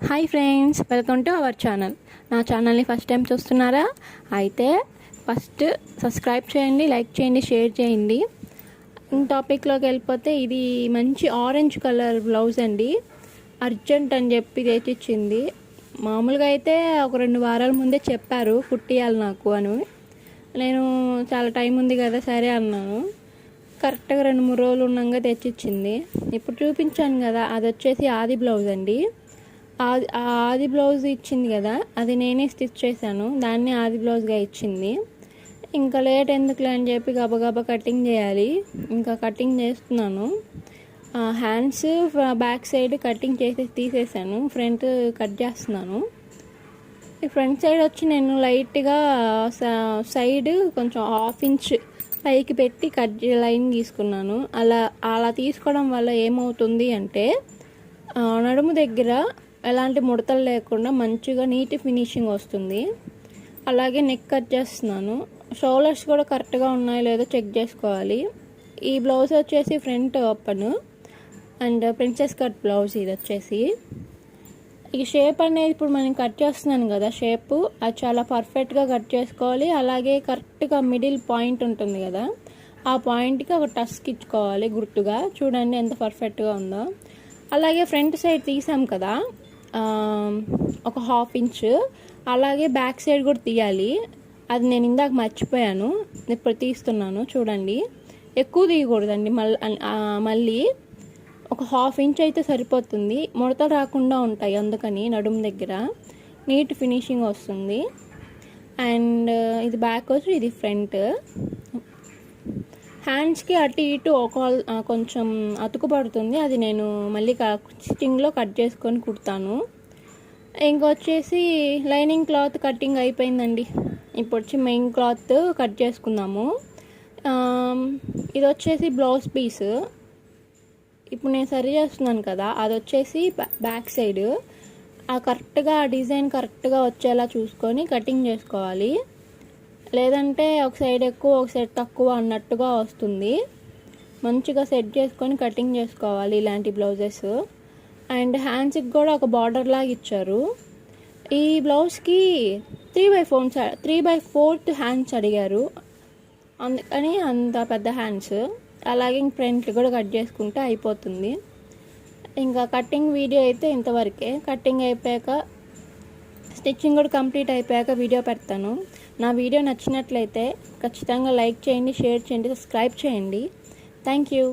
Hi friends, welcome to our channel. నా ఛానల్ని first time చూస్తున్నారా? అయితే ఫస్ట్ సబ్స్క్రైబ్ చేయండి, లైక్ చేయండి, షేర్ చేయండి. టాపిక్లోకి వెళ్ళిపోతే ఇది మంచి ఆరెంజ్ కలర్ బ్లౌజ్ అండి. అర్జెంట్ అని చెప్పి తెచ్చిచ్చింది. మామూలుగా అయితే ఒక 2 వారాల ముందే చెప్పారు కుట్టియాలి నాకు అని. నేను చాలా టైం ఉంది కదా సరే అన్నాను. కరెక్ట్గా 2-3 రోజులు ఉన్నాక తెచ్చిచ్చింది. ఇప్పుడు చూపించాను కదా, అది వచ్చేసి ఆది బ్లౌజ్ అండి. ఆది బ్లౌజ్ ఇచ్చింది కదా, అది నేనే స్టిచ్ చేశాను. దాన్ని ఆది బ్లౌజ్గా ఇచ్చింది. ఇంకా లేట్ ఎందుకులే అని చెప్పి గబగబా కటింగ్ చేయాలి. ఇంకా కటింగ్ చేస్తున్నాను. హ్యాండ్స్ బ్యాక్ సైడ్ కటింగ్ తీసేసాను. ఫ్రంట్ కట్ చేస్తున్నాను. ఈ ఫ్రంట్ సైడ్ వచ్చి నేను లైట్గా సైడ్ కొంచెం 1/2 ఇంచ్ పైకి పెట్టి లైన్ తీసుకున్నాను. అలా తీసుకోవడం వల్ల ఏమవుతుంది అంటే నడుము దగ్గర ఎలాంటి ముడతలు లేకుండా మంచిగా నీట్ ఫినిషింగ్ వస్తుంది. అలాగే నెక్ కట్ చేస్తున్నాను. షోల్డర్స్ కూడా కరెక్ట్గా ఉన్నాయో లేదో చెక్ చేసుకోవాలి. ఈ బ్లౌజ్ వచ్చేసి front open and princess cut blouse. ఇది వచ్చేసి ఈ షేప్ అనేది ఇప్పుడు మనం కట్ చేస్తున్నాను కదా, షేప్ అది చాలా పర్ఫెక్ట్గా కట్ చేసుకోవాలి. అలాగే కరెక్ట్గా మిడిల్ పాయింట్ ఉంటుంది కదా, ఆ పాయింట్కి ఒక టస్క్ ఇచ్చుకోవాలి గుర్తుగా. చూడండి ఎంత పర్ఫెక్ట్గా ఉందో. అలాగే ఫ్రంట్ సైడ్ తీసాం కదా, ఒక 1/2 ఇంచ్. అలాగే బ్యాక్ సైడ్ కూడా తీయాలి. అది నేను ఇందాక మర్చిపోయాను, ఇప్పుడు తీస్తున్నాను. చూడండి, ఎక్కువ తీయకూడదండి. మళ్ళీ ఒక 1/2 ఇంచ్ అయితే సరిపోతుంది. ముడత రాకుండా ఉంటాయి, అందుకని నడుము దగ్గర నీట్ ఫినిషింగ్ వస్తుంది. అండ్ ఇది బ్యాక్ వచ్చి ఇది ఫ్రంట్. హ్యాండ్స్కి అటు ఇటు కొంచెం అతుకు పడుతుంది. అది నేను మళ్ళీ స్టిచ్చింగ్లో కట్ చేసుకొని కుడతాను. ఇంకొచ్చేసి లైనింగ్ క్లాత్ కటింగ్ అయిపోయిందండి. ఇప్పుడు వచ్చి మెయిన్ క్లాత్ కట్ చేసుకుందాము. ఇది వచ్చేసి బ్లౌజ్ పీస్. ఇప్పుడు నేను సరి చేస్తున్నాను కదా, అది వచ్చేసి బ్యాక్ సైడ్. కరెక్ట్గా డిజైన్ కరెక్ట్గా వచ్చేలా చూసుకొని కటింగ్ చేసుకోవాలి. లేదంటే ఒక సైడ్ ఎక్కువ ఒక సైడ్ తక్కువ అన్నట్టుగా వస్తుంది. మంచిగా సెట్ చేసుకొని కటింగ్ చేసుకోవాలి ఇలాంటి బ్లౌజెస్. అండ్ హ్యాండ్స్కి కూడా ఒక బార్డర్ లాగా ఇచ్చారు. ఈ బ్లౌజ్కి 3/4 హ్యాండ్స్ అడిగారు, అందుకని అంత పెద్ద హ్యాండ్స్. అలాగే ఫ్రంట్ కూడా కట్ చేసుకుంటే అయిపోతుంది. ఇంకా కటింగ్ వీడియో అయితే ఇంతవరకే. కటింగ్ అయిపోయాక స్టిచ్చింగ్ కూడా కంప్లీట్ అయిపోయాక వీడియో పెడతాను. నా వీడియో నచ్చినట్లయితే ఖచ్చితంగా లైక్ చేయండి, షేర్ చేయండి, సబ్స్క్రైబ్ చేయండి. Thank you.